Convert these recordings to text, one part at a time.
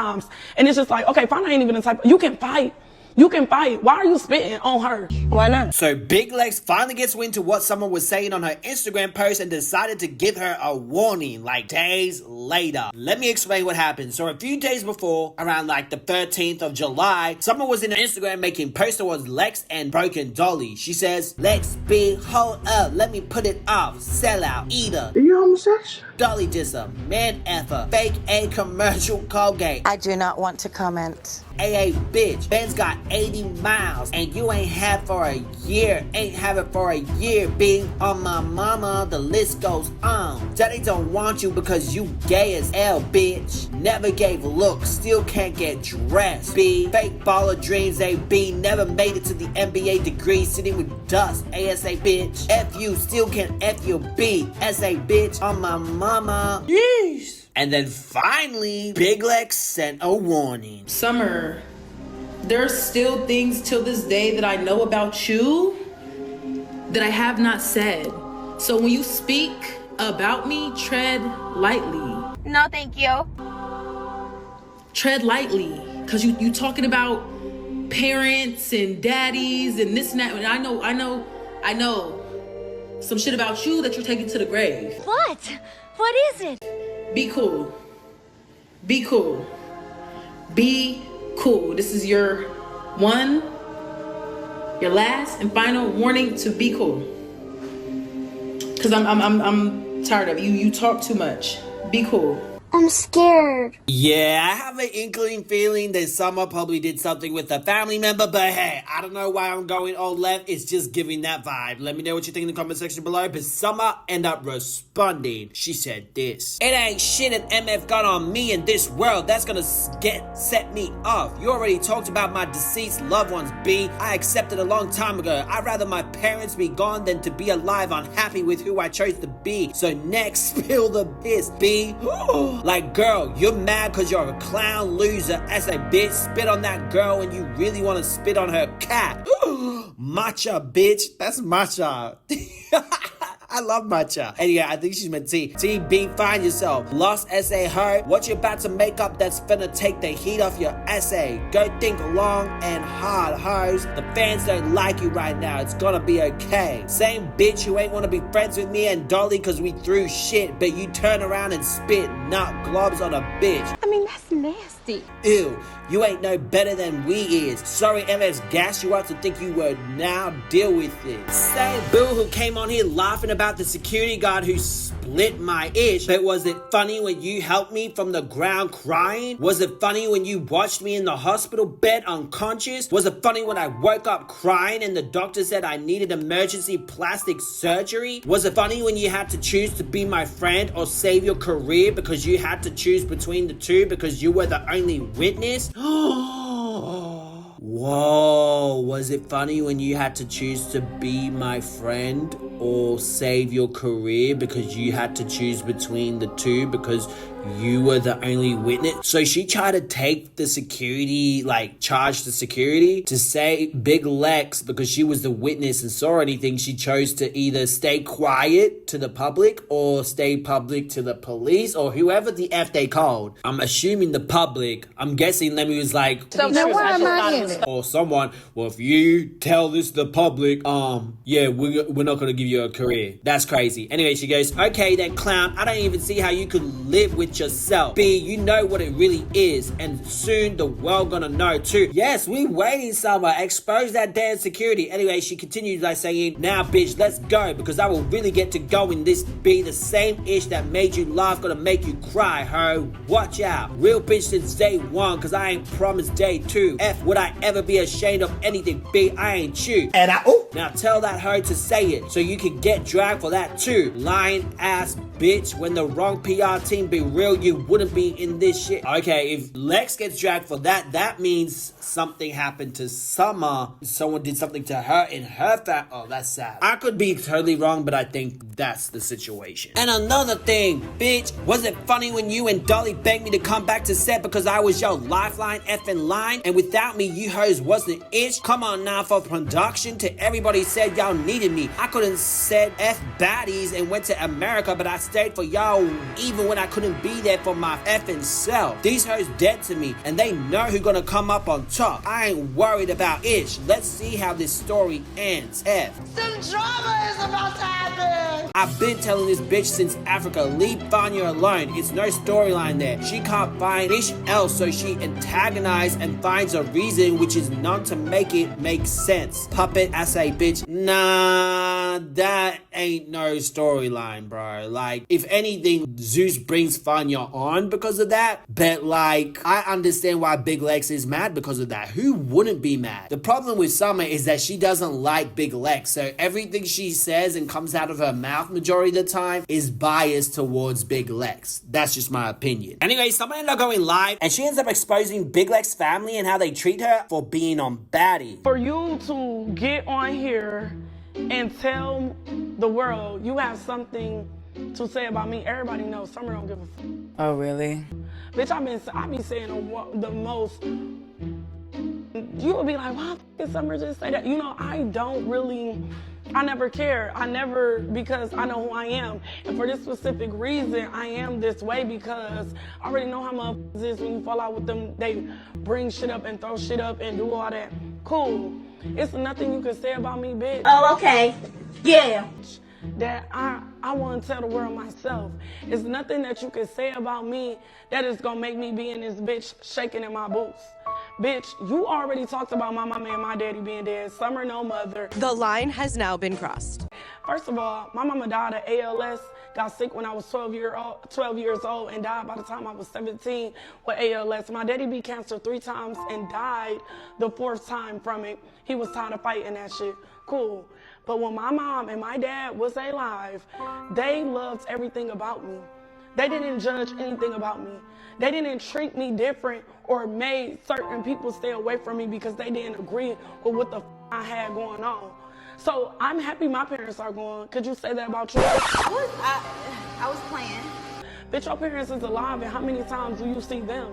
times. And it's just like, okay, fine, I ain't even the type. You can fight. You can fight. Why are you spitting on her? Why not? So Big Lex finally gets wind to what someone was saying on her Instagram post and decided to give her a warning like days later. Let me explain what happened. So a few days before, around like the 13th of July, someone was in Instagram making posts towards Lex and Broken Dolly. She says, Lex B, hold up, let me put it off, sell out, eater. Are you homosexual? Dolly just a man effer, fake A commercial Colgate. I do not want to comment. AA bitch, Ben's got 80 miles and you ain't have for a year, ain't have it for a year, B. On my mama, the list goes on. Daddy don't want you because you gay as hell, bitch. Never gave looks, still can't get dressed, B. Fake baller dreams, AB. Never made it to the NBA degree, sitting with dust, ASA bitch. F you, still can't F your B. SA bitch, on my mama. Yeesh. And then finally, Big Lex sent a warning. Summer, there's still things till this day that I know about you that I have not said. So when you speak about me, tread lightly. No, thank you. Tread lightly, because you talking about parents and daddies and this and that. And I know some shit about you that you're taking to the grave. What? What is it? Be cool. Be cool. Be cool. This is your last and final warning to be cool. Cause I'm tired of you. You talk too much. Be cool. I'm scared. Yeah, I have an inkling feeling that Summer probably did something with a family member, but hey, I don't know why I'm going all left. It's just giving that vibe. Let me know what you think in the comment section below, but Summer ended up responding. She said this: It ain't shit an MF got on me in this world that's gonna set me off. You already talked about my deceased loved ones, B. I accepted a long time ago. I'd rather my parents be gone than to be alive unhappy with who I chose to be. So next, spill the piss, B. Like, girl, you're mad because you're a clown loser. As a bitch, spit on that girl and you really want to spit on her cat. Matcha, bitch. That's matcha. I love matcha. And yeah, I think she's meant T. B, find yourself. Lost essay hurt. What you about to make up that's finna take the heat off your essay? Go think long and hard, hoes. The fans don't like you right now. It's gonna be okay. Same bitch who ain't wanna be friends with me and Dolly cause we threw shit, but you turn around and spit nut globs on a bitch. I mean, that's nasty. Ew, you ain't no better than we is. Sorry MS gassed you out to think you would. Now deal with it. Same boo who came on here laughing about the security guard who split my itch, but was it funny when you helped me from the ground crying? Was it funny when you watched me in the hospital bed unconscious? Was it funny when I woke up crying and the doctor said I needed emergency plastic surgery? Was it funny when you had to choose to be my friend or save your career because you had to choose between the two because you were the only witness? Whoa, was it funny when you had to choose to be my friend or save your career because you had to choose between the two because you were the only witness? So she tried to take the security, charge the security to say Big Lex because she was the witness and saw anything. She chose to either stay quiet to the public or stay public to the police or whoever the F they called. I'm assuming the public. I'm guessing Lemmy was like, So now why am I in it? or someone, well, if you tell this to the public, yeah, we're not gonna give you a career. That's crazy. Anyway, she goes, okay then, clown, I don't even see how you could live with yourself. B, you know what it really is, and soon the world gonna know too. Yes, we waiting, Summer. Expose that damn security. Anyway, she continues by saying, now bitch, let's go, because I will really get to go in this B. The same ish that made you laugh gonna make you cry, ho. Watch out. Real bitch since day one, cause I ain't promised day two. F, would I ever be ashamed of anything, B? I ain't you. And now tell that hoe to say it, so you can get dragged for that too. Lying ass bitch. When the wrong PR team be real, you wouldn't be in this shit. Okay, if Lex gets dragged for that, that means something happened to Summer. Someone did something to her in her oh, that's sad. I could be totally wrong, but I think that's the situation. And another thing, bitch, was it funny when you and Dolly begged me to come back to set because I was your lifeline effing line? And without me, you hoes wasn't itch? Come on now, for production, to everybody said y'all needed me. I couldn't said F baddies and went to America, but I stayed for y'all even when I couldn't be there for my effing self. These hoes dead to me, and they know who's gonna come up on top. I ain't worried about Ish. Let's see how this story ends. F. Some drama is about to happen. I've been telling this bitch since Africa, leave Fanya alone. It's no storyline there. She can't find Ish else, so she antagonizes and finds a reason which is not to make it make sense. Puppet, I say, bitch. Nah, that ain't no storyline, bro. Like, if anything, Zeus brings Fanya on because of that. But like, I understand why Big Lex is mad because of that. Who wouldn't be mad? The problem with Summer is that she doesn't like Big Lex, so everything she says and comes out of her mouth majority of the time is biased towards Big Lex. That's just my opinion. Anyway, Summer ended up going live, and she ends up exposing Big Lex family and how they treat her for being on baddie. For you to get on here and tell the world you have something to say about me, everybody knows Summer don't give a fuck. Oh, really? Bitch, I be saying the most. You would be like, why did Summer just say that? You know, I never care. Because I know who I am. And for this specific reason, I am this way because I already know how motherfuckers is when you fall out with them. They bring shit up and throw shit up and do all that. Cool. It's nothing you can say about me, bitch. Oh, okay. Yeah. That I want to tell the world myself. It's nothing that you can say about me that is going to make me be in this bitch shaking in my boots. Bitch, you already talked about my mama and my daddy being dead. Summer, no mother. The line has now been crossed. First of all, my mama died of ALS, got sick when I was 12 years old, and died by the time I was 17 with ALS. My daddy beat cancer 3 times and died the 4th time from it. He was tired of fighting that shit. Cool. But when my mom and my dad was alive, they loved everything about me. They didn't judge anything about me. They didn't treat me different or made certain people stay away from me because they didn't agree with what the I had going on. So I'm happy my parents are gone. Could you say that about you? I was playing. Bitch, your parents is alive, and how many times do you see them?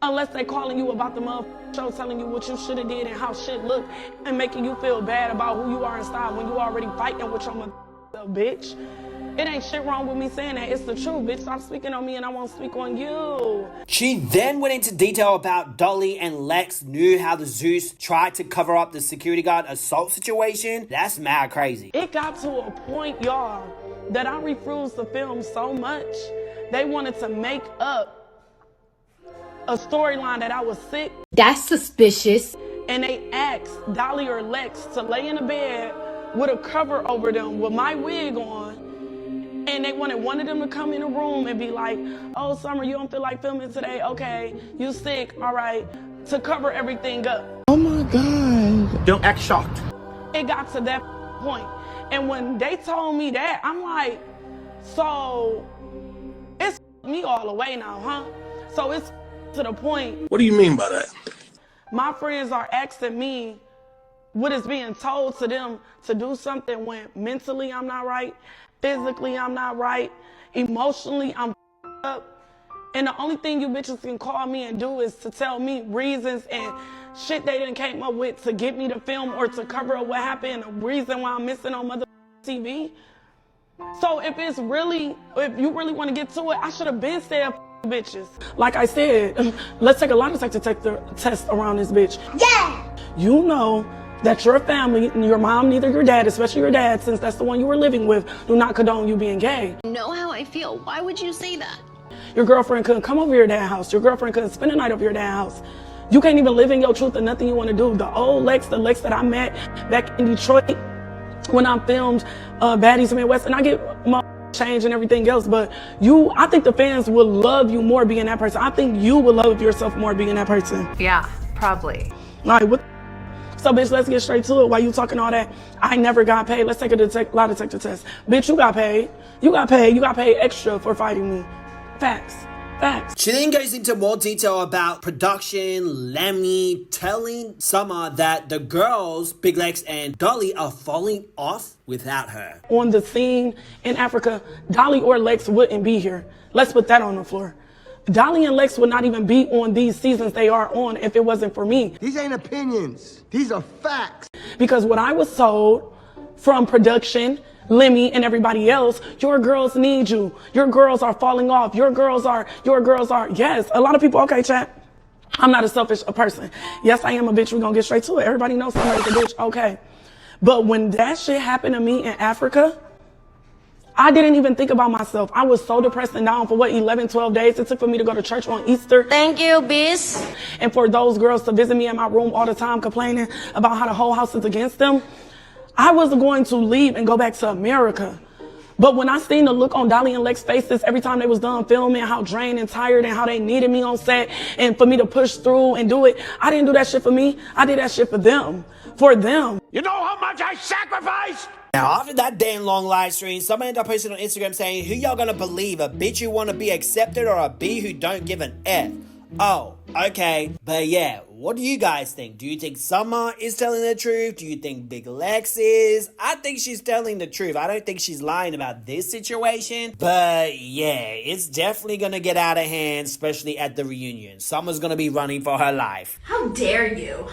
Unless they calling you about the motherfucking show, telling you what you should have did and how shit looked, and making you feel bad about who you are inside when you already fighting with your motherfucking bitch. It ain't shit wrong with me saying that. It's the truth, bitch. Stop speaking on me and I won't speak on you. She then went into detail about Dolly and Lex knew how the Zeus tried to cover up the security guard assault situation. That's mad crazy. It got to a point, y'all, that I refused to film so much. They wanted to make up a storyline that I was sick. That's suspicious. And they asked Dolly or Lex to lay in a bed with a cover over them with my wig on. And they wanted one of them to come in the room and be like, oh, Summer, you don't feel like filming today? Okay, you sick, all right, to cover everything up. Oh my God. Don't act shocked. It got to that point. And when they told me that, I'm like, so it's me all the way now, huh? So it's to the point. What do you mean by that? My friends are asking me what is being told to them to do something when mentally I'm not right. Physically, I'm not right. Emotionally, I'm up. And the only thing you bitches can call me and do is to tell me reasons and shit they didn't came up with to get me to film or to cover up what happened and the reason why I'm missing on mother TV. So if you really want to get to it, I should have been said bitches. Like I said, let's take a lie detector test around this bitch. Yeah! You know that your family, your mom, neither your dad, especially your dad, since that's the one you were living with, do not condone you being gay. You know how I feel. Why would you say that? Your girlfriend couldn't come over your dad's house. Your girlfriend couldn't spend the night over your dad's house. You can't even live in your truth and nothing you want to do. The old Lex, the Lex that I met back in Detroit when I filmed Baddies Midwest, and I get my change and everything else, but I think the fans would love you more being that person. I think you would love yourself more being that person. Yeah, probably. Like, what? So, bitch, let's get straight to it. While you talking all that, I never got paid. Let's take a lie detector test. Bitch, you got paid. You got paid. You got paid extra for fighting me. Facts. Facts. She then goes into more detail about production, Lemmy telling Summer that the girls, Big Lex and Dolly, are falling off without her. On the scene in Africa, Dolly or Lex wouldn't be here. Let's put that on the floor. Dolly and Lex would not even be on these seasons they are on if it wasn't for me. These ain't opinions. These are facts. Because what I was told from production, Lemmy and everybody else, your girls need you. Your girls are falling off. Your girls are. Yes, a lot of people, okay, chat. I'm not a selfish person. Yes, I am a bitch. We're going to get straight to it. Everybody knows somebody's a bitch. Okay. But when that shit happened to me in Africa, I didn't even think about myself. I was so depressed and down for 11, 12 days it took for me to go to church on Easter. Thank you, bis. And for those girls to visit me in my room all the time complaining about how the whole house is against them. I was going to leave and go back to America. But when I seen the look on Dolly and Lex's faces every time they was done filming, how drained and tired and how they needed me on set and for me to push through and do it, I didn't do that shit for me. I did that shit for them. For them. You know how much I sacrificed? Now, after that damn long live stream, somebody ended up posting on Instagram saying, who y'all gonna believe, a bitch who wanna be accepted or a B who don't give an F? Oh, okay. But yeah, what do you guys think? Do you think Summer is telling the truth? Do you think Big Lex is? I think she's telling the truth. I don't think she's lying about this situation. But yeah, it's definitely gonna get out of hand, especially at the reunion. Summer's gonna be running for her life. How dare you?